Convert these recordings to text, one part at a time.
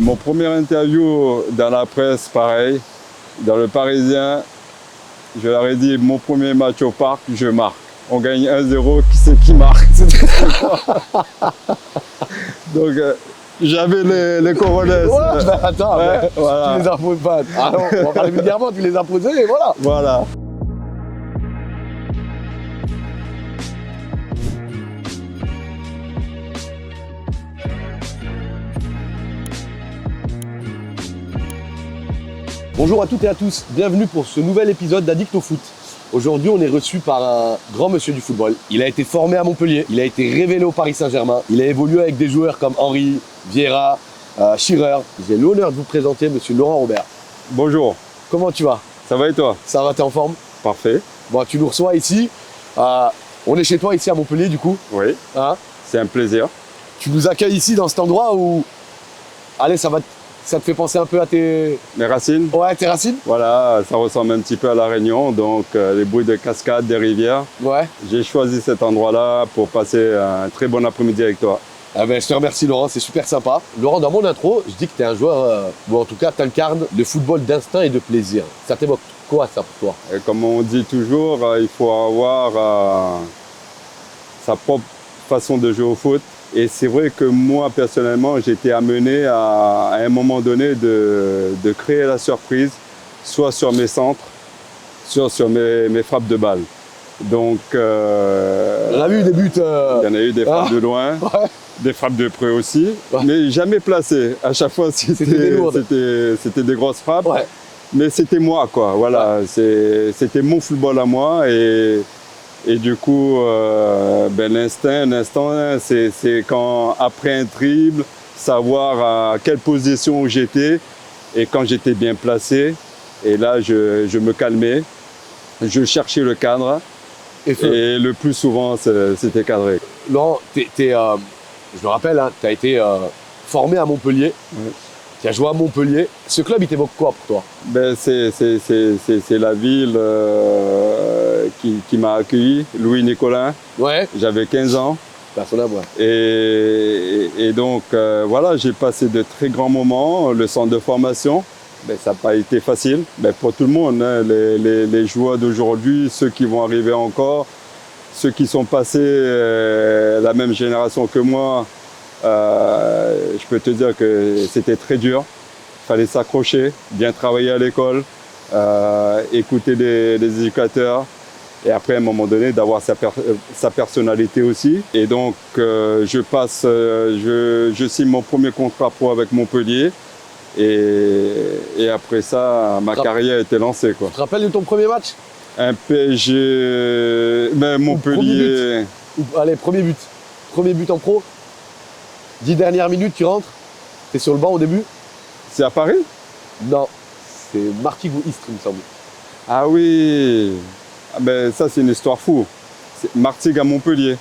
Mon premier interview dans la presse, pareil, dans le Parisien, je leur ai dit mon premier match au parc, je marque. On gagne 1-0, qui c'est qui marque? Donc j'avais les coronets. Ouais, ben attends, ouais, voilà. Tu les as posés pas. Ah non, on va parler vulgairement, tu les as posés et voilà. Voilà. Bonjour à toutes et à tous, bienvenue pour ce nouvel épisode d'Addict au foot. Aujourd'hui, on est reçu par un grand monsieur du football. Il a été formé à Montpellier, il a été révélé au Paris Saint-Germain, il a évolué avec des joueurs comme Henry, Vieira, Shearer. J'ai l'honneur de vous présenter monsieur Laurent Robert. Bonjour. Comment tu vas? Ça va et toi? Ça va, t'es en forme? Parfait. Bon, tu nous reçois ici. On est chez toi ici à Montpellier du coup. Oui. Hein? C'est un plaisir. Tu nous accueilles ici dans cet endroit où... Allez, ça te fait penser un peu à tes... Mes racines? Ouais, tes racines? Voilà, ça ressemble un petit peu à La Réunion, donc les bruits de cascades, des rivières. Ouais. J'ai choisi cet endroit-là pour passer un très bon après-midi avec toi. Ah ben, je te remercie Laurent, c'est super sympa. Laurent, dans mon intro, je dis que tu es un joueur, ou en tout cas tu incarnes le football d'instinct et de plaisir. Ça t'évoque quoi ça pour toi? Et comme on dit toujours, il faut avoir sa propre façon de jouer au foot. Et c'est vrai que moi, personnellement, j'ai été amené à un moment donné de créer la surprise, soit sur mes centres, soit sur mes frappes de balle. Donc, On a vu des buts. il y en a eu des frappes de loin, Ouais. des frappes de près aussi, Ouais. mais jamais placées. À chaque fois, c'était des grosses frappes. Ouais. Mais c'était moi, quoi. Voilà, c'était mon football à moi. Et du coup, l'instinct, c'est quand, après un dribble, savoir à quelle position j'étais et quand j'étais bien placé. Et là, je me calmais, je cherchais le cadre. Et le plus souvent, c'était cadré. Laurent, je me rappelle, hein, tu as été formé à Montpellier. Ouais. Tu as joué à Montpellier. Ce club, il t'évoque quoi pour toi? C'est la ville qui m'a accueilli, Louis Nicolin. Ouais. J'avais 15 ans. Personnel, ouais. Et donc, voilà, j'ai passé de très grands moments. Le centre de formation, ça n'a pas été facile. Pour tout le monde, hein, les joueurs d'aujourd'hui, ceux qui vont arriver encore, ceux qui sont passés la même génération que moi, je peux te dire que c'était très dur. Il fallait s'accrocher, bien travailler à l'école, écouter les éducateurs. Et après, à un moment donné, d'avoir sa personnalité aussi. Et donc, je signe mon premier contrat pro avec Montpellier. Et après ça, ma carrière était lancée, quoi. Tu te rappelles de ton premier match? Un PSG, Montpellier. Allez, premier but. Premier but en pro. 10 dernières minutes, tu rentres. Tu es sur le banc au début. C'est à Paris? Non, c'est Martigues ou Istres, il me semble. Ah oui. Ça, c'est une histoire fou. C'est Martigues à Montpellier.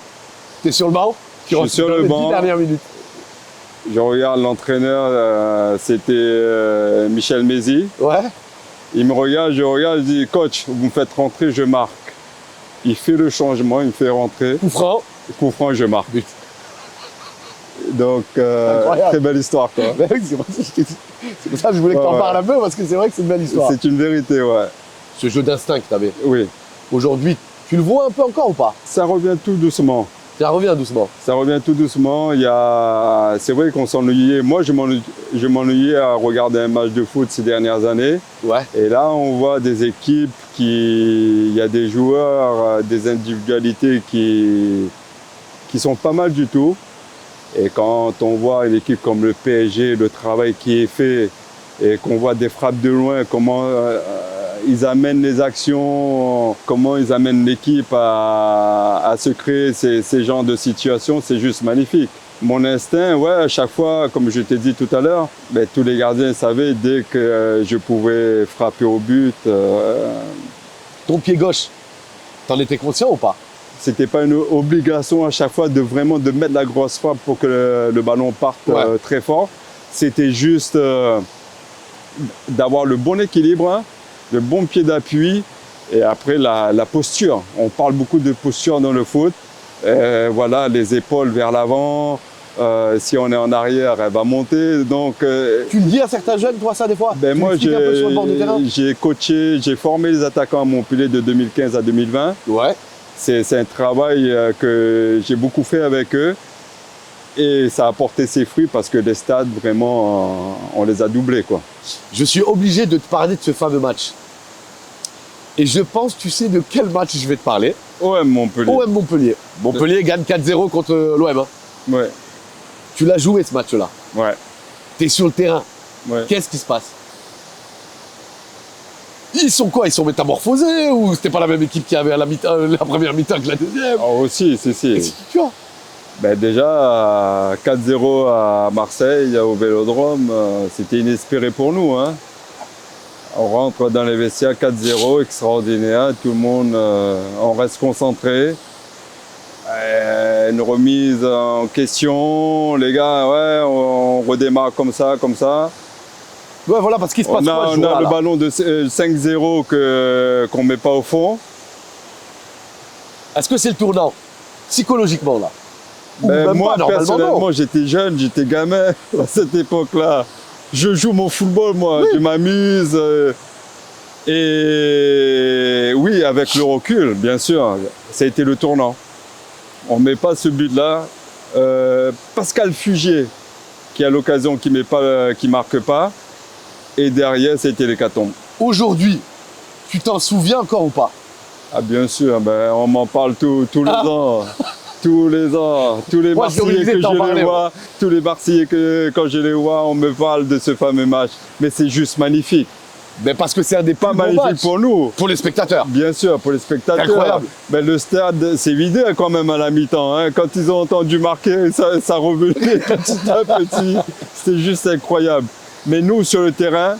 Tu es sur le banc. Je suis sur le banc. 10 dernières minutes. Je regarde l'entraîneur, c'était Michel Mézy. Ouais. Il me regarde, je dis, coach, vous me faites rentrer, je marque. Il fait le changement, il me fait rentrer. Coup franc. Coup franc, je marque. But. Donc, très belle histoire, quoi. Oui, c'est pour ça que je voulais que tu en parles un peu, parce que c'est vrai que c'est une belle histoire. C'est une vérité, ouais. Ce jeu d'instinct que tu avais. Oui. Aujourd'hui, tu le vois un peu encore ou pas? Ça revient tout doucement. Ça revient doucement. Ça revient tout doucement. C'est vrai qu'on s'ennuyait. Moi, je m'ennuyais à regarder un match de foot ces dernières années. Ouais. Et là, on voit des équipes il y a des joueurs, des individualités qui sont pas mal du tout. Et quand on voit une équipe comme le PSG, le travail qui est fait, et qu'on voit des frappes de loin, comment ils amènent les actions, comment ils amènent l'équipe à se créer ces genres de situations, c'est juste magnifique. Mon instinct, ouais, à chaque fois, comme je t'ai dit tout à l'heure, tous les gardiens savaient dès que je pouvais frapper au but. Ton pied gauche, t'en étais conscient ou pas? C'était pas une obligation à chaque fois de vraiment de mettre la grosse frappe pour que le ballon parte très fort. C'était juste d'avoir le bon équilibre, le bon pied d'appui et après la posture. On parle beaucoup de posture dans le foot. Voilà, les épaules vers l'avant, Si on est en arrière, elle va monter. Donc, Tu le dis à certains jeunes, toi, ça, des fois? ben Tu moi, l'expliques un peu sur le bord de terrain? j'ai coaché, j'ai formé les attaquants à Montpellier de 2015 à 2020. Ouais. C'est un travail que j'ai beaucoup fait avec eux. Et ça a porté ses fruits parce que les stades, vraiment, on les a doublés, quoi. Je suis obligé de te parler de ce fameux match. Et je pense, tu sais de quel match je vais te parler. OM Montpellier. OM Montpellier. Montpellier gagne 4-0 contre l'OM. Hein. Ouais, Tu l'as joué ce match-là. ouais, T'es sur le terrain. ouais. Qu'est-ce qui se passe? Ils sont quoi? Ils sont métamorphosés ou c'était pas la même équipe qui avait à la première mi-temps que la deuxième? Ah, aussi, si. Tu vois? Ben déjà, 4-0 à Marseille, au Vélodrome, c'était inespéré pour nous. Hein. On rentre dans les vestiaires 4-0, extraordinaire, tout le monde, on reste concentré. Une remise en question, les gars, ouais, on redémarre comme ça. Ouais, voilà, parce qu'il se passe On quoi a, ce on a jour-là, le là ballon de 5-0 qu'on ne met pas au fond. Est-ce que c'est le tournant? Psychologiquement, là? Ou Ben, même moi, pas, normalement, personnellement, non. j'étais jeune, j'étais gamin à cette époque-là. Je joue mon football, moi, Oui. je m'amuse. Et oui, avec le recul, bien sûr, ça a été le tournant. On ne met pas ce but-là. Pascal Fugier, qui a l'occasion, qui marque pas. Et derrière, c'était l'hécatombe. Aujourd'hui, tu t'en souviens encore ou pas? Ah, bien sûr, ben, on m'en parle tous les ans. Tous les ans, tous les Moi, je suis Marseillais obligé que de t'en je parler, les moi. vois, tous les Marseillais que quand je les vois, on me parle de ce fameux match. Mais c'est juste magnifique. Mais parce que c'est un des Pas plus beaux magnifique matchs pour nous, pour les spectateurs. bien sûr, pour les spectateurs. Incroyable. Mais le stade s'est vidé quand même à la mi-temps. Hein. Quand ils ont entendu marquer, ça revenait petit à petit. C'était juste incroyable. Mais nous, sur le terrain,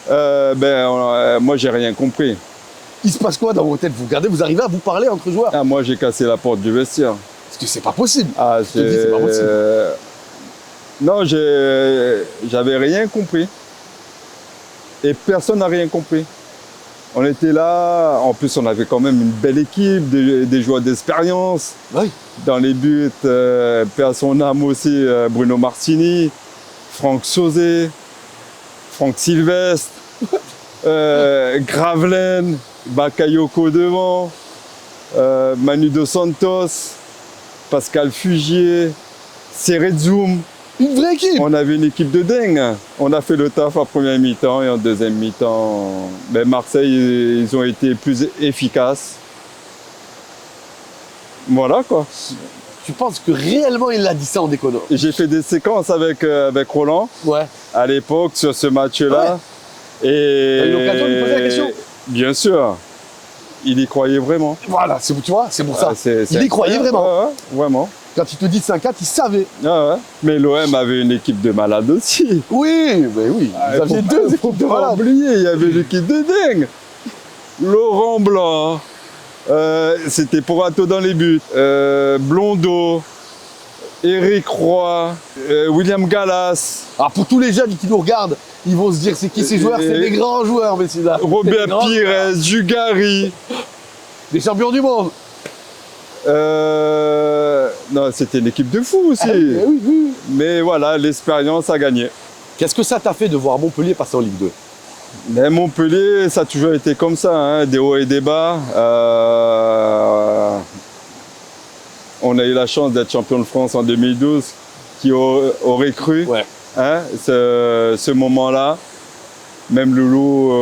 moi, j'ai rien compris. Il se passe quoi dans vos têtes? Vous regardez, vous arrivez à vous parler entre joueurs? Ah, moi, j'ai cassé la porte du vestiaire. Parce que c'est pas possible. Ah, Je te dis, c'est pas possible. Non, j'avais rien compris. Et personne n'a rien compris. On était là, en plus on avait quand même une belle équipe, des joueurs d'expérience. Oui. Dans les buts, paix à son âme aussi, Bruno Martini, Franck Sauzé, Franck Sylvestre, Gravelaine, Bakayoko devant, Manu Dos Santos, Pascal Fugier, Serezzoum. Une vraie équipe. On avait une équipe de dingue. On a fait le taf en première mi-temps et en deuxième mi-temps, Marseille, ils ont été plus efficaces. Voilà quoi. Tu penses que réellement il a dit ça en déconnant? Et j'ai fait des séquences avec Roland Ouais. à l'époque sur ce match-là. Et T'as eu l'occasion de lui poser la question? Bien sûr. Il y croyait vraiment. Voilà, tu vois, c'est pour ça. Ah, Il y croyait vraiment. Ouais, vraiment. Quand il te dit 5-4, il savait. Ah ouais. Mais l'OM avait une équipe de malades aussi. Oui, mais oui. Vous aviez deux équipes de Faut pas malades. oublier, il y avait l'équipe de dingue. Laurent Blanc, c'était Porato dans les buts. Blondeau, Éric Roy, William Gallas, Alors pour tous les jeunes qui nous regardent, ils vont se dire c'est qui ces joueurs? C'est des grands joueurs, messieurs. C'est Robert des grands Pires, joueurs. Jugari. Des champions du monde. Non, c'était une équipe de fou aussi. Eh oui, oui. Mais voilà, l'expérience a gagné. Qu'est-ce que ça t'a fait de voir Montpellier passer en Ligue 2? Mais Montpellier, ça a toujours été comme ça, hein, des hauts et des bas. On a eu la chance d'être champion de France en 2012. Qui aurait cru Ouais. ce moment-là? Même Loulou,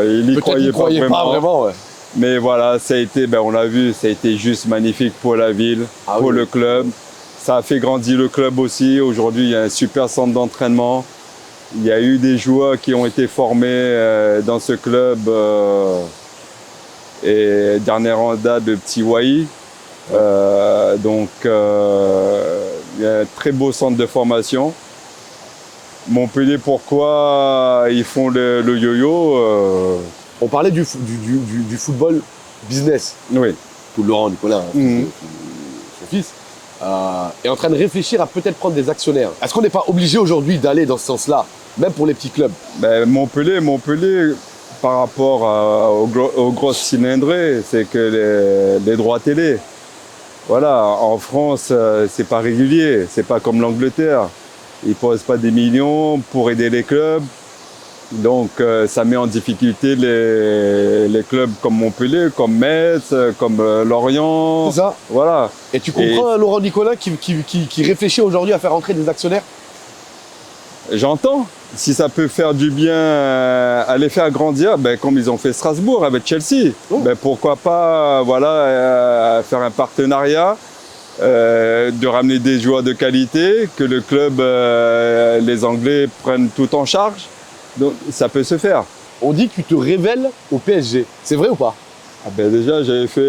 il n'y Peut-être croyait qu'il pas vraiment. ouais. Mais voilà, ça a été, on l'a vu, ça a été juste magnifique pour la ville, pour le club. Ça a fait grandir le club aussi. Aujourd'hui, il y a un super centre d'entraînement. Il y a eu des joueurs qui ont été formés dans ce club. Et dernière en date de Petit Wai. Donc, il y a un très beau centre de formation. Montpellier, pourquoi ils font le yo-yo On parlait du football business. Oui. Tout Laurent Nicolas, Mhm. son fils, est en train de réfléchir à peut-être prendre des actionnaires. Est-ce qu'on n'est pas obligé aujourd'hui d'aller dans ce sens-là, même pour les petits clubs? Montpellier, par rapport aux grosses cylindrées, c'est que les droits télé. Voilà, en France, c'est pas régulier, c'est pas comme l'Angleterre. Ils posent pas des millions pour aider les clubs. Donc ça met en difficulté les clubs comme Montpellier, comme Metz, comme Lorient. C'est ça. Voilà. Et tu comprends Laurent Nicolin qui réfléchit aujourd'hui à faire entrer des actionnaires? J'entends. Si ça peut faire du bien à les faire grandir, ben, comme ils ont fait Strasbourg avec Chelsea, ben, pourquoi pas voilà, faire un partenariat, de ramener des joueurs de qualité, que le club, les Anglais prennent tout en charge. Donc ça peut se faire. On dit que tu te révèles au PSG. C'est vrai ou pas? Ah ben, déjà, j'avais fait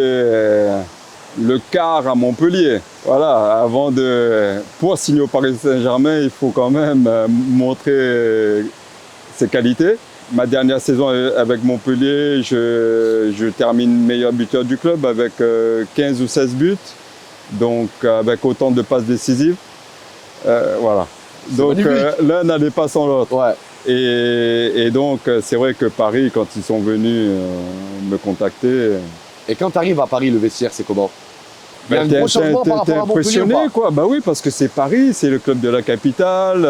le quart à Montpellier. Voilà, pour signer au Paris Saint-Germain, il faut quand même montrer ses qualités. Ma dernière saison avec Montpellier, je termine meilleur buteur du club avec 15 ou 16 buts, donc avec autant de passes décisives. Voilà. Donc l'un n'allait pas sans l'autre. Ouais. Et donc c'est vrai que Paris, quand ils sont venus me contacter. Et quand tu arrives à Paris, le vestiaire, c'est comment? Il y a un T'es gros changement par rapport à Montpellier ou impressionné, pas? quoi. Bah oui, parce que c'est Paris, c'est le club de la capitale.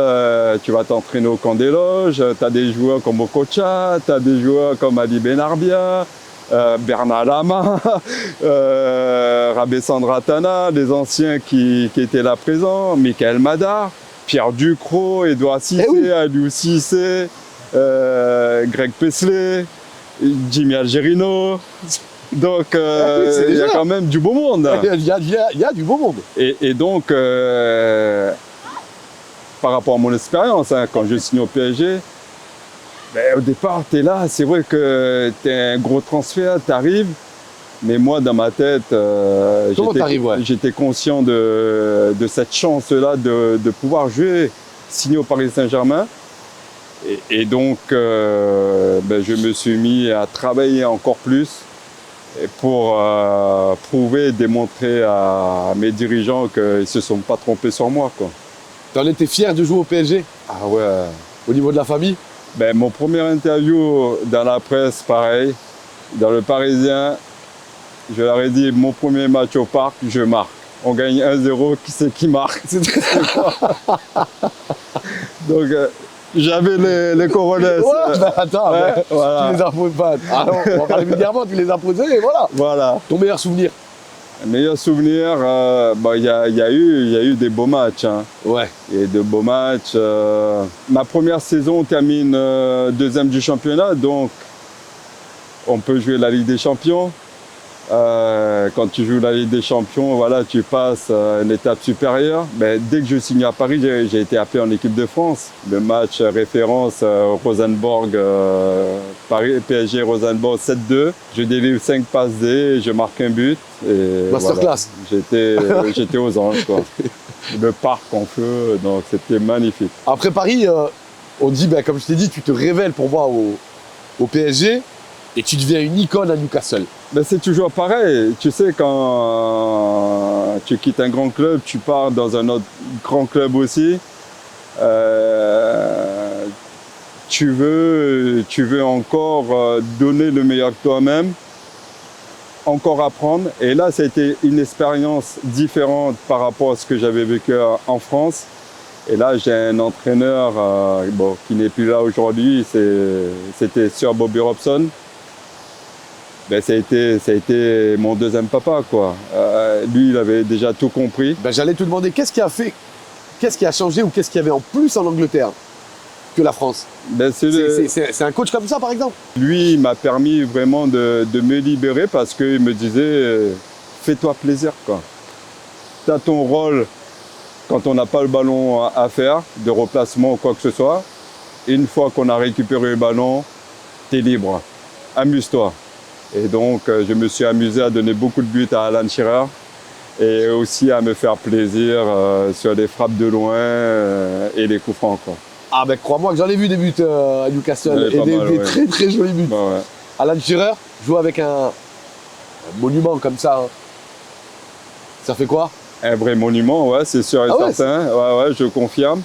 Tu vas t'entraîner au camp des loges. Tu as des joueurs comme Okocha, tu as des joueurs comme Ali Benarbia, Bernard Lama, Rabé Sandratana, les anciens qui étaient là présents, Michael Madar, Pierre Ducrot, Edouard Cissé, Aliou Cissé, Greg Pesley, Jimmy Algerino. Donc, il y a quand même du beau monde. Il y a du beau monde. Et donc, par rapport à mon expérience, hein, quand je signe au PSG, ben, au départ, tu es là, c'est vrai que tu es un gros transfert, tu arrives, mais moi, dans ma tête, j'étais conscient de cette chance-là de pouvoir jouer, signer au Paris Saint-Germain. Et donc, ben, je me suis mis à travailler encore plus pour prouver et démontrer à mes dirigeants qu'ils ne se sont pas trompés sur moi, quoi. Tu en étais fier de jouer au PSG? Ah ouais. Au niveau de la famille? Ben, mon premier interview dans la presse, pareil, dans le Parisien, je leur ai dit, mon premier match au parc, je marque. On gagne 1-0, qui c'est qui marque? Donc, j'avais les coronesses. Ouais, ben attends, ouais, voilà. Tu les as posés pas. Alors, on va parler vulgairement, tu les as posés et voilà. Voilà. Ton meilleur souvenir? Meilleur souvenir, il y a eu des beaux matchs. Hein. Ouais. Il y a eu de beaux matchs. Ma première saison, on termine deuxième du championnat, donc on peut jouer la Ligue des Champions. Quand tu joues la Ligue des Champions, voilà, tu passes une étape supérieure. Mais dès que je signe à Paris, j'ai été appelé en équipe de France. Le match référence Rosenborg, Paris, PSG Rosenborg 7-2. Je délivre 5 passes D, et je marque un but. Masterclass. Voilà, j'étais aux anges, quoi. Le parc en feu, donc c'était magnifique. Après Paris, on dit, ben, comme je t'ai dit, tu te révèles pour moi au PSG et tu deviens une icône à Newcastle. Ben, c'est toujours pareil. Tu sais, quand tu quittes un grand club, tu pars dans un autre grand club aussi. Tu veux encore donner le meilleur de toi-même, encore apprendre. Et là, ça a été une expérience différente par rapport à ce que j'avais vécu en France. Et là, j'ai un entraîneur qui n'est plus là aujourd'hui, c'était Sir Bobby Robson. Ben, ça a été mon deuxième papa, quoi. Lui, il avait déjà tout compris. Ben, j'allais te demander, qu'est-ce qui a changé ou qu'est-ce qu'il y avait en plus en Angleterre que la France? Ben, c'est un coach comme ça, par exemple? Lui, il m'a permis vraiment de me libérer parce qu'il me disait fais-toi plaisir, quoi. Tu as ton rôle quand on n'a pas le ballon à faire, de replacement ou quoi que ce soit. Une fois qu'on a récupéré le ballon, tu es libre. Amuse-toi. Et donc, je me suis amusé à donner beaucoup de buts à Alan Shearer et aussi à me faire plaisir sur des frappes de loin et les coups francs, quoi. Ah ben crois-moi que j'en ai vu des buts à Newcastle et des très très jolis buts. Bah, ouais. Alan Shearer joue avec un monument comme ça. Hein. Ça fait quoi? Un vrai monument, ouais, c'est sûr et certain. Ouais, je confirme.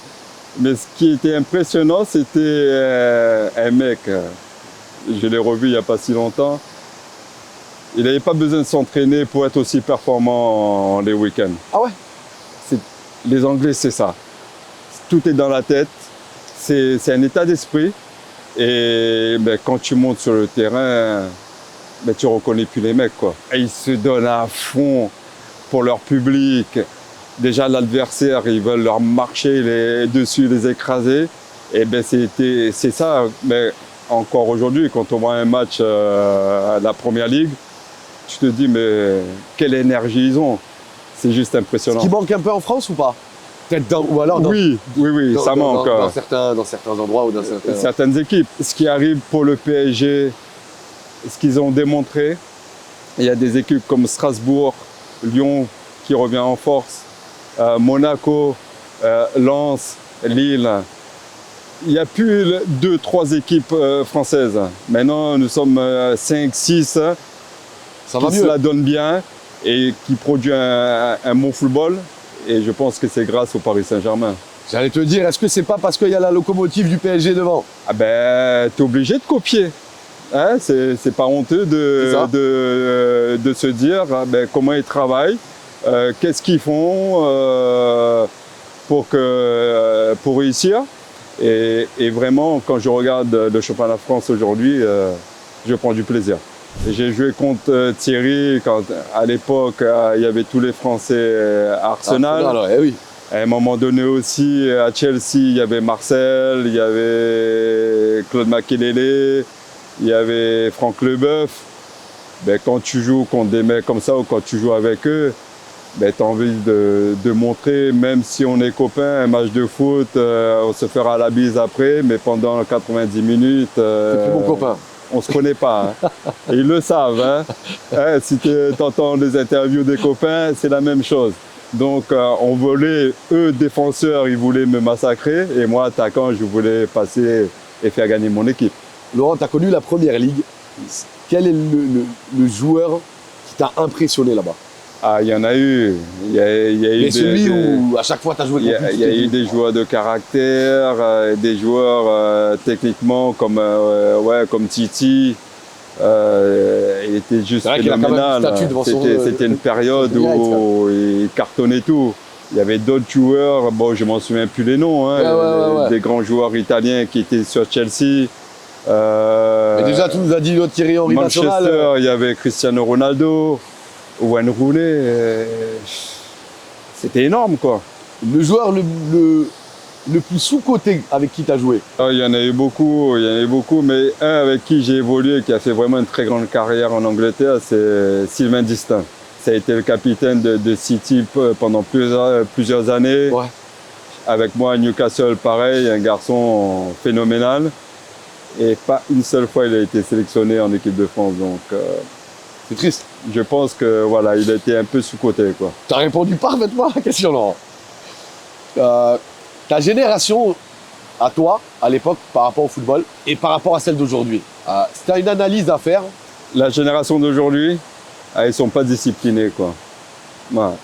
Mais ce qui était impressionnant, c'était un mec, je l'ai revu il n'y a pas si longtemps. Il n'avait pas besoin de s'entraîner pour être aussi performant les week-ends. Ah ouais? Les Anglais, c'est ça. Tout est dans la tête. C'est un état d'esprit. Et ben, quand tu montes sur le terrain, ben, tu reconnais plus les mecs, quoi. Et ils se donnent à fond pour leur public. Déjà, l'adversaire, ils veulent leur marcher dessus, les écraser. Et ben, c'est ça. Mais encore aujourd'hui, quand on voit un match à la Première Ligue, tu te dis, mais quelle énergie ils ont. C'est juste impressionnant. Ce qui manque un peu en France ou pas? Peut-être ou alors oui, ça manque. Dans certains endroits ou dans certaines équipes. Ce qui arrive pour le PSG, ce qu'ils ont démontré, il y a des équipes comme Strasbourg, Lyon qui revient en force, Monaco, Lens, Lille. Il n'y a plus 2-3 équipes françaises. Maintenant, nous sommes 5-6 ça qui va se mieux. la donnent bien et qui produisent un bon football. Et je pense que c'est grâce au Paris Saint-Germain. J'allais te dire, est-ce que c'est pas parce qu'il y a la locomotive du PSG devant? Ah ben, t'es obligé de copier. Hein, c'est pas honteux de se dire ben, comment ils travaillent, qu'est-ce qu'ils font pour réussir. Et vraiment, quand je regarde le championnat de France aujourd'hui, je prends du plaisir. J'ai joué contre Thierry quand, à l'époque, il y avait tous les Français à Arsenal. Eh oui. À un moment donné aussi, à Chelsea, il y avait Marcel, il y avait Claude Makelele, il y avait Franck Leboeuf. Ben, quand tu joues contre des mecs comme ça ou quand tu joues avec eux, ben, tu as envie de montrer, même si on est copains, un match de foot, on se fera la bise après, mais pendant 90 minutes... C'est plus mon copain. On se connaît pas. Hein. Et ils le savent. Hein. Si tu entends les interviews des copains, c'est la même chose. Donc, on voulait, eux, défenseurs, ils voulaient me massacrer. Et moi, attaquant, je voulais passer et faire gagner mon équipe. Laurent, tu as connu la Première Ligue. Quel est le joueur qui t'a impressionné là-bas? Ah, il y en a eu. Il y a eu celui où à chaque fois tu as joué contre lui. Il y a eu des joueurs de caractère, des joueurs techniquement comme Titi. Il était juste phénoménal. C'était une période où il cartonnait tout. Il y avait d'autres joueurs, bon, je m'en souviens plus les noms, hein, des grands joueurs italiens qui étaient sur Chelsea. Mais déjà, tu nous as dit notre Thierry Henry national. Manchester, il y avait Cristiano Ronaldo. Wayne Rooney, c'était énorme, quoi. Le joueur le plus sous-coté avec qui tu as joué? Il y en a eu beaucoup, mais un avec qui j'ai évolué, qui a fait vraiment une très grande carrière en Angleterre, c'est Sylvain Distin. Ça a été le capitaine de City pendant plusieurs années. Ouais. Avec moi à Newcastle, pareil, un garçon phénoménal. Et pas une seule fois il a été sélectionné en équipe de France, donc... c'est triste. Je pense que voilà, il a été un peu sous-coté, quoi. Tu as répondu parfaitement à la question, Laurent. Ta génération, à toi, à l'époque, par rapport au football, et par rapport à celle d'aujourd'hui, si tu as une analyse à faire... La génération d'aujourd'hui, ils sont pas disciplinés, quoi. Voilà.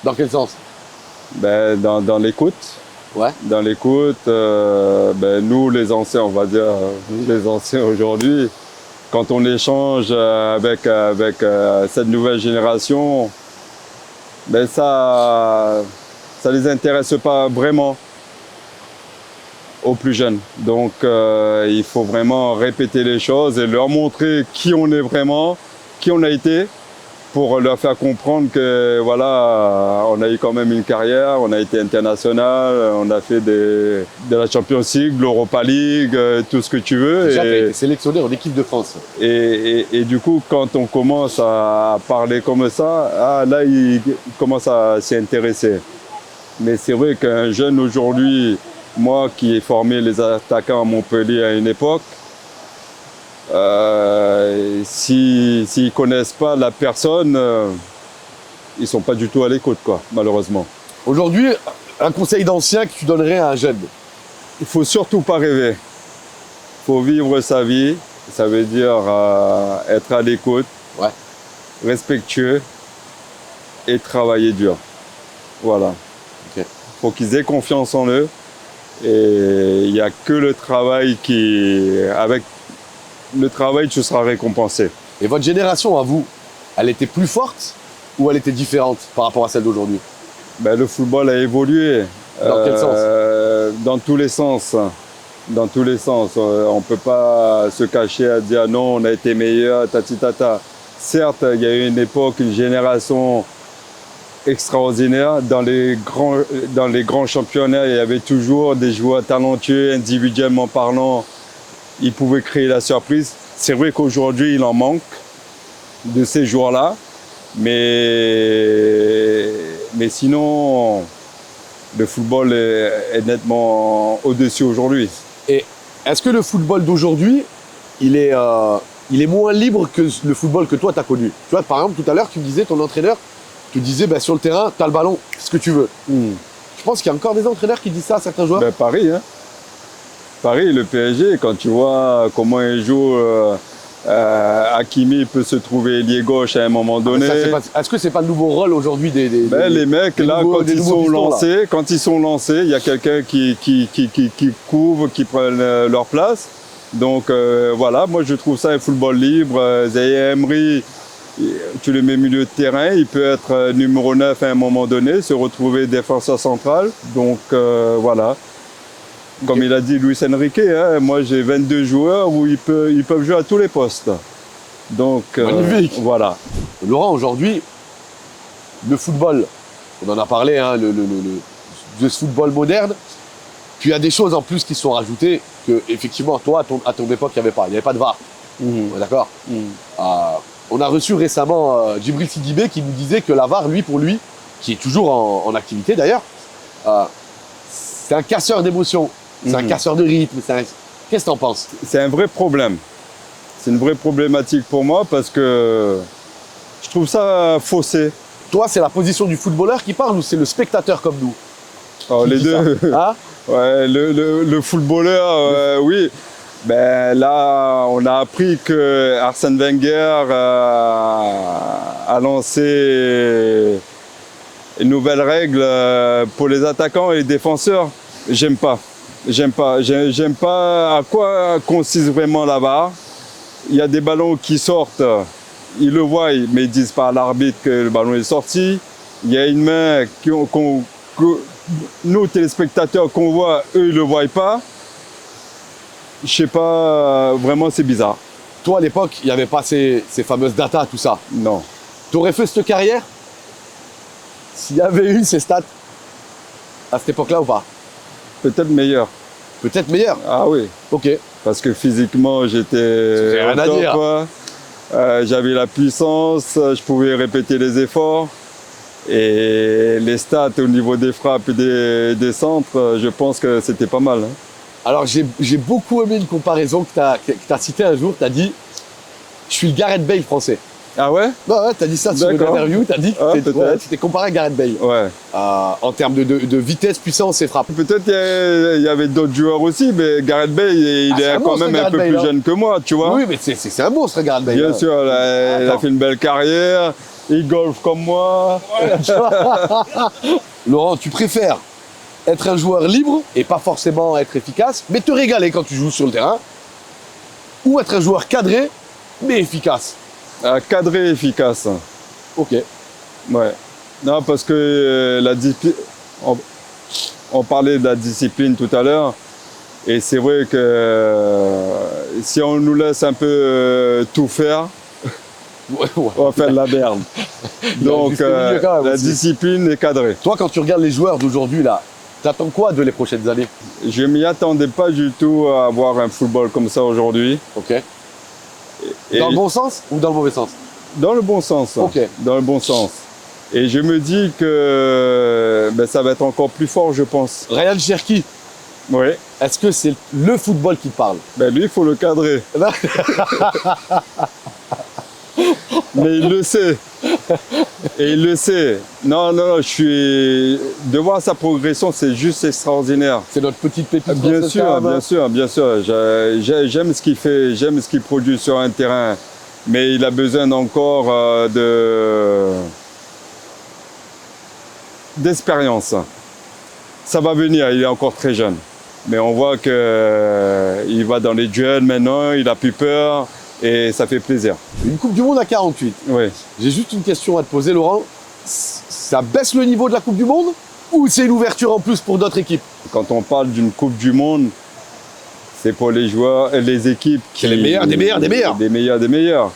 Dans quel sens? Ben, dans l'écoute. Ouais. Dans l'écoute, ben, nous, les anciens, on va dire, les anciens aujourd'hui, quand on échange avec cette nouvelle génération, ben ça les intéresse pas vraiment aux plus jeunes. Donc il faut vraiment répéter les choses et leur montrer qui on est vraiment, qui on a été, pour leur faire comprendre que voilà, on a eu quand même une carrière, on a été international, on a fait de la Champions League, de l'Europa League, tout ce que tu veux. Déjà, tu as été sélectionné en équipe de France. Et du coup, quand on commence à parler comme ça, là, il commence à s'y intéresser. Mais c'est vrai qu'un jeune aujourd'hui, moi qui ai formé les attaquants à Montpellier à une époque, s'ils ne connaissent pas la personne, ils ne sont pas du tout à l'écoute, quoi, malheureusement. Aujourd'hui, un conseil d'ancien que tu donnerais à un jeune? Il ne faut surtout pas rêver. Il faut vivre sa vie. Ça veut dire être à l'écoute, respectueux et travailler dur. Voilà. Il faut qu'ils aient confiance en eux. Et il n'y a que le travail avec le travail, tu seras récompensé. Et votre génération, à vous, elle était plus forte ou elle était différente par rapport à celle d'aujourd'hui? Ben, le football a évolué. Dans quel sens? Dans tous les sens. Dans tous les sens. On ne peut pas se cacher à dire non, on a été meilleur, tata. Certes, il y a eu une époque, une génération extraordinaire. Dans les grands championnats, il y avait toujours des joueurs talentueux, individuellement parlant. Ils pouvaient créer la surprise. C'est vrai qu'aujourd'hui, il en manque de ces joueurs-là. Mais sinon, le football est nettement au-dessus aujourd'hui. Et est-ce que le football d'aujourd'hui, il est moins libre que le football que toi, tu as connu? Tu vois, par exemple, tout à l'heure, tu me disais, ton entraîneur te disait, bah, sur le terrain, tu as le ballon, fais ce que tu veux. Je pense qu'il y a encore des entraîneurs qui disent ça à certains joueurs. Ben, Paris, hein. Paris, le PSG, quand tu vois comment ils jouent, Hakimi peut se trouver ailier gauche à un moment donné. Est-ce que c'est pas le nouveau rôle aujourd'hui les mecs, là, quand ils sont lancés, il y a quelqu'un qui couvre, qui prend leur place. Donc voilà, moi je trouve ça un football libre. Zaïre Emery, tu le mets milieu de terrain, il peut être numéro 9 à un moment donné, se retrouver défenseur central. Donc voilà. Comme il a dit Luis Enrique, hein, moi j'ai 22 joueurs où ils peuvent jouer à tous les postes. Donc magnifique. Voilà. Laurent, aujourd'hui, le football, on en a parlé, hein, de ce football moderne, puis il y a des choses en plus qui sont rajoutées que, effectivement, toi, à ton époque, il n'y avait pas de VAR. D'accord. On a reçu récemment Djibril Sidibé qui nous disait que la VAR, pour lui, qui est toujours en activité d'ailleurs, c'est un casseur d'émotions, c'est un casseur de rythme. Qu'est-ce que tu en penses? C'est un vrai problème. C'est une vraie problématique pour moi parce que je trouve ça faussé. Toi, c'est la position du footballeur qui parle ou c'est le spectateur comme nous? Oh, les deux. Hein? Ouais, le footballeur, oui. Ben là, on a appris que Arsène Wenger a lancé une nouvelle règle pour les attaquants et les défenseurs. J'aime pas. J'aime pas à quoi consiste vraiment la VAR. Il y a des ballons qui sortent, ils le voient, mais ils disent pas à l'arbitre que le ballon est sorti. Il y a une main que nous, téléspectateurs, qu'on voit, eux, ils le voient pas. Je sais pas, vraiment, c'est bizarre. Toi, à l'époque, il n'y avait pas ces fameuses datas, tout ça. Non. Tu aurais fait cette carrière s'il y avait eu ces stats à cette époque-là ou pas? Peut-être meilleur. Peut-être meilleur? Ah oui. Ok. Parce que physiquement, j'étais rien à dire. J'avais la puissance, je pouvais répéter les efforts. Et les stats au niveau des frappes et des centres, je pense que c'était pas mal. Hein. Alors, j'ai beaucoup aimé une comparaison que tu as citée un jour. Tu as dit, je suis le Gareth Bale français. Ah ouais? Bah ouais, tu as dit ça sur une interview. Tu as dit que tu t'es comparé à Gareth Bale. Ouais. En termes de vitesse, puissance et frappe. Peut-être il y avait d'autres joueurs aussi, mais Gareth Bale, il est quand même un peu plus jeune que moi, tu vois. Oui, mais c'est un monstre, Gareth Bale. Bien sûr, il a fait une belle carrière. Il golfe comme moi. Laurent, tu préfères être un joueur libre et pas forcément être efficace, mais te régaler quand tu joues sur le terrain, ou être un joueur cadré, mais efficace? Cadré, efficace. Ok. Ouais. Non, parce que la discipline... On parlait de la discipline tout à l'heure, et c'est vrai que si on nous laisse un peu tout faire, on va faire de la merde. Donc la discipline est cadrée. Toi, quand tu regardes les joueurs d'aujourd'hui, là, t'attends quoi de les prochaines années? Je ne m'y attendais pas du tout à avoir un football comme ça aujourd'hui. Ok. Dans le bon sens ou dans le mauvais sens? Dans le bon sens. Ok. Dans le bon sens. Et je me dis que ça va être encore plus fort, je pense. Ryan Cherki. Oui. Est-ce que c'est le football qui te parle? Lui, il faut le cadrer. Mais il le sait. Et il le sait. Non, de voir sa progression, c'est juste extraordinaire. C'est notre petite pépite. Bien sûr. J'aime ce qu'il fait, j'aime ce qu'il produit sur un terrain. Mais il a besoin encore d'expérience. Ça va venir, il est encore très jeune. Mais on voit qu'il va dans les duels maintenant, il n'a plus peur. et ça fait plaisir. Une Coupe du Monde à 48. Oui. J'ai juste une question à te poser, Laurent. Ça baisse le niveau de la Coupe du Monde ou c'est une ouverture en plus pour d'autres équipes? Quand on parle d'une Coupe du Monde, c'est pour les joueurs, les équipes qui... C'est les meilleurs des meilleurs des meilleurs. Des meilleurs des meilleurs.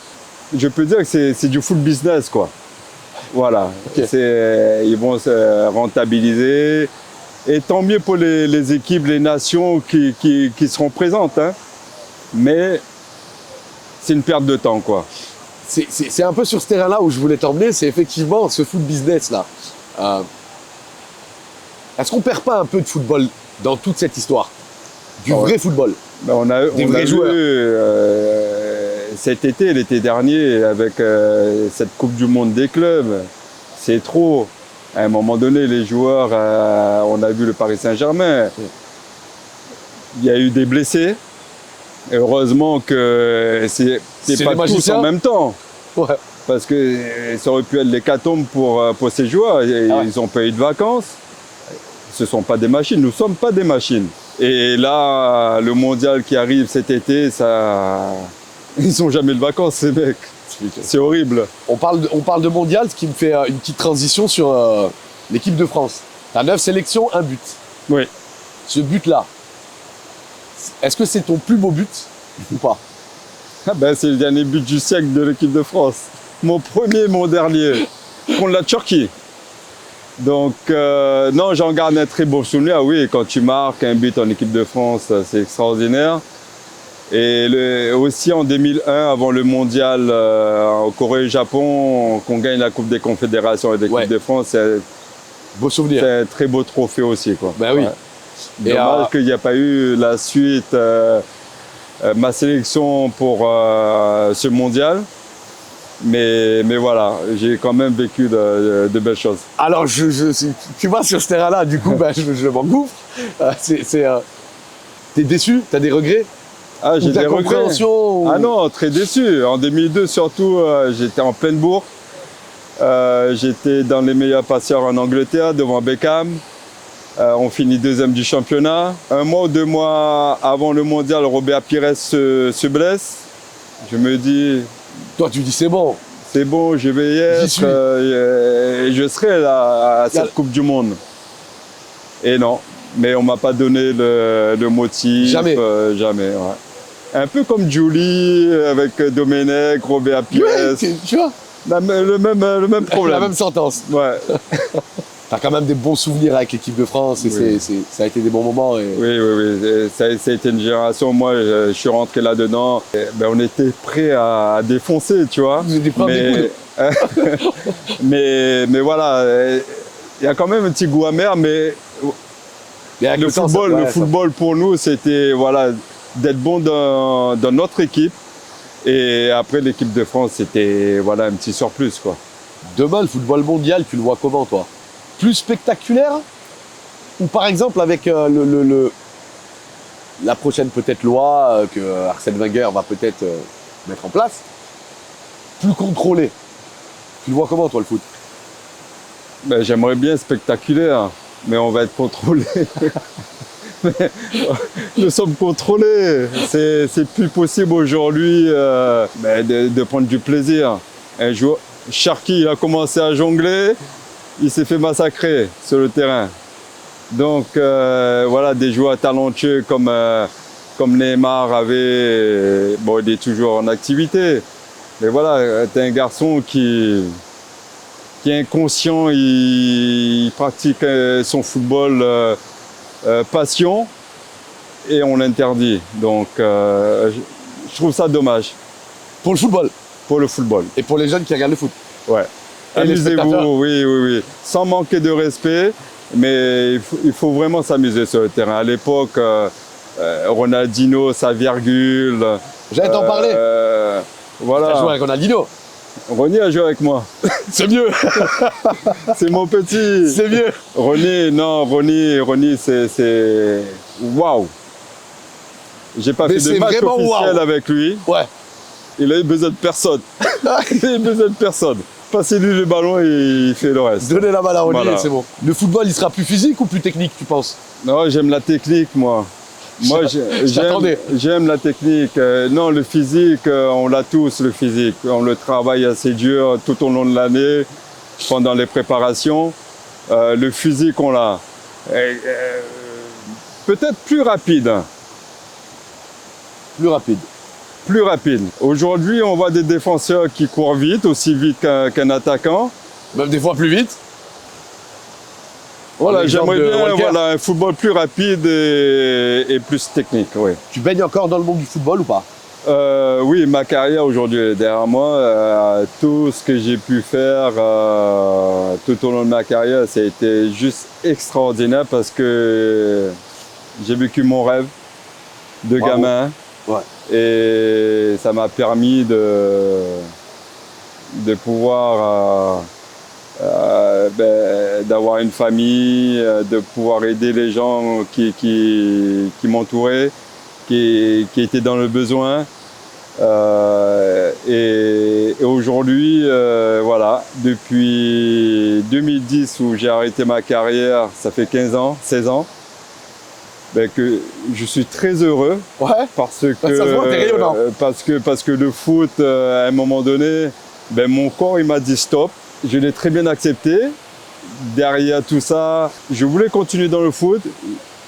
Je peux dire que c'est du full business, quoi. Voilà. Ok. Ils vont se rentabiliser. Et tant mieux pour les équipes, les nations qui seront présentes. Hein. Mais c'est une perte de temps, quoi. C'est un peu sur ce terrain-là où je voulais t'emmener, c'est effectivement ce foot business-là. Est-ce qu'on perd pas un peu de football dans toute cette histoire? Du vrai football. Ben on a vrais vu joueurs. cet été, l'été dernier, avec cette Coupe du Monde des clubs, c'est trop. À un moment donné, les joueurs, on a vu le Paris Saint-Germain, il y a eu des blessés. Et heureusement que c'est pas tous magiciens. en même temps. Ouais. Parce que ça aurait pu être l'hécatombe pour ces joueurs. Ils n'ont pas eu de vacances. Ce ne sont pas des machines. Nous ne sommes pas des machines. Et là, le mondial qui arrive cet été, ils n'ont jamais de vacances, ces mecs. C'est horrible. On parle de mondial, ce qui me fait une petite transition sur l'équipe de France. T'as 9 sélections, un but. Oui. Ce but-là, est-ce que c'est ton plus beau but ou pas? Ah ben, c'est le dernier but du siècle de l'équipe de France. Mon premier, mon dernier, contre la Turquie. Donc, non, j'en garde un très beau souvenir. Oui, quand tu marques un but en équipe de France, c'est extraordinaire. Et aussi en 2001, avant le mondial en Corée et Japon, qu'on gagne la Coupe des Confédérations et l'équipe Ouais. de France, c'est Beau souvenir. un très beau trophée aussi, quoi. Ben oui. Et Dommage qu'il n'y a pas eu la suite, ma sélection pour ce mondial. Mais voilà, j'ai quand même vécu de belles choses. Alors, tu vas sur ce terrain-là, du coup, ben, je m'engouffre. T'es déçu? T'as des regrets? Ah, j'ai Ou ta des regrets. compréhension ou- Ah non, très déçu. En 2002, surtout, j'étais en pleine bourre. J'étais dans les meilleurs passeurs en Angleterre, devant Beckham. On finit deuxième du championnat. 1 mois ou 2 mois avant le mondial, Robert Pires se blesse. Je me dis, Toi, tu dis c'est bon. c'est bon, je vais y J'y suis. être. Et je serai là à cette Coupe du Monde. Et non, mais on m'a pas donné le motif. Jamais. Jamais, ouais. Un peu comme Julie, avec Domenech, Robert Pires. Ouais, tu vois, Le même problème. la même sentence. Ouais. T'as quand même des bons souvenirs avec l'équipe de France et Oui. ça a été des bons moments. Et... Oui. Et ça a été une génération. Moi, je suis rentré là-dedans. Et, ben, on était prêts à défoncer, tu vois. Vous étiez prêts à des coups. mais voilà, il y a quand même un petit goût amer. Mais Et avec le temps, football, ça- ouais, le ça- football pour nous, c'était voilà, d'être bon dans notre équipe. Et après, l'équipe de France, c'était voilà, un petit surplus, quoi. Demain, le football mondial, tu le vois comment, toi? Plus spectaculaire? Ou par exemple, avec la prochaine peut-être loi que Arsène Wenger va peut-être mettre en place, plus contrôlé? Tu le vois comment, toi, le foot? Ben, j'aimerais bien spectaculaire, mais on va être contrôlé. Mais, nous sommes contrôlés. C'est plus possible aujourd'hui de prendre du plaisir. Un joueur, Cherki, il a commencé à jongler, il s'est fait massacrer sur le terrain. Donc voilà, des joueurs talentueux comme Neymar avait, bon, il est toujours en activité. Mais voilà, t'es un garçon qui est inconscient, il pratique son football passion et on l'interdit. Donc je trouve ça dommage Pour le football pour le football. et pour les jeunes qui regardent le foot. Ouais. Et les spectateurs. Amusez-vous, oui. Sans manquer de respect, mais il faut vraiment s'amuser sur le terrain. À l'époque, Ronaldinho, sa virgule. J'allais t'en parler. Voilà. T'as joué avec Ronaldinho. Ronny a joué avec moi. C'est mieux. C'est mon petit. C'est mieux. Ronny, c'est... Waouh. J'ai pas Mais fait c'est de match vraiment officiel waouh. avec lui. Ouais. Il a eu besoin de personne. Il a eu besoin de personne. Passez-lui le ballon et il fait le reste. Donnez la balle à Ronny Voilà. et c'est bon. Le football, il sera plus physique ou plus technique, tu penses? Non, j'aime la technique, moi. Moi, t'attendais. j'aime la technique. Non, le physique, on l'a tous, le physique. On le travaille assez dur tout au long de l'année, pendant les préparations. Le physique, on l'a. Peut-être plus rapide. Plus rapide. Plus rapide. Aujourd'hui, on voit des défenseurs qui courent vite, aussi vite qu'un attaquant. Même des fois plus vite. Voilà, L'exemple j'aimerais de bien Walker. un football plus rapide et plus technique. Oui. Tu baignes encore dans le monde du football ou pas? Oui, ma carrière aujourd'hui est derrière moi. Tout ce que j'ai pu faire tout au long de ma carrière, ça a été juste extraordinaire parce que j'ai vécu mon rêve de Bravo. gamin. Ouais. Et ça m'a permis de pouvoir d'avoir une famille, de pouvoir aider les gens qui m'entouraient, qui étaient dans le besoin. Et aujourd'hui, voilà, depuis 2010 où j'ai arrêté ma carrière, ça fait 15 ans, 16 ans, que je suis très heureux. Ouais. Parce Ça se voit, t'es rayonnant. parce que le foot, à un moment donné, mon corps il m'a dit stop. Je l'ai très bien accepté. Derrière tout ça, je voulais continuer dans le foot.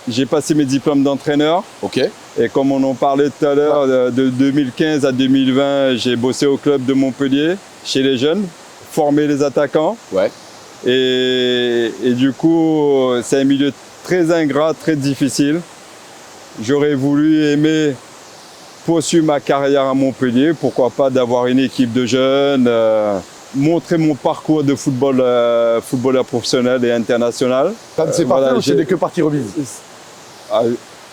J'ai passé mes diplômes d'entraîneur. Ok. Et comme on en parlait tout à l'heure, de 2015 à 2020, j'ai bossé au club de Montpellier, chez les jeunes, formé les attaquants. Ouais. Et du coup, c'est un milieu très ingrat, très difficile. J'aurais voulu aimer poursuivre ma carrière à Montpellier, pourquoi pas d'avoir une équipe de jeunes, montrer mon parcours de footballeur professionnel et international. Ça ne s'est pas fait ou c'est que partie remise?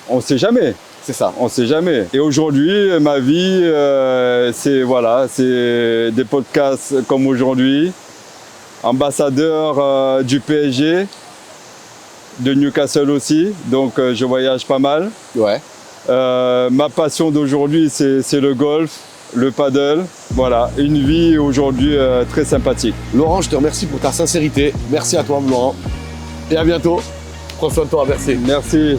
On ne sait jamais. C'est ça. On ne sait jamais. Et aujourd'hui, ma vie, c'est des podcasts comme aujourd'hui, ambassadeur du PSG, de Newcastle aussi, donc je voyage pas mal. Ouais. Ma passion d'aujourd'hui, c'est le golf, le paddle. Voilà, une vie aujourd'hui très sympathique. Laurent, je te remercie pour ta sincérité. Merci à toi, Laurent. Et à bientôt. Prends soin de toi, merci. Merci.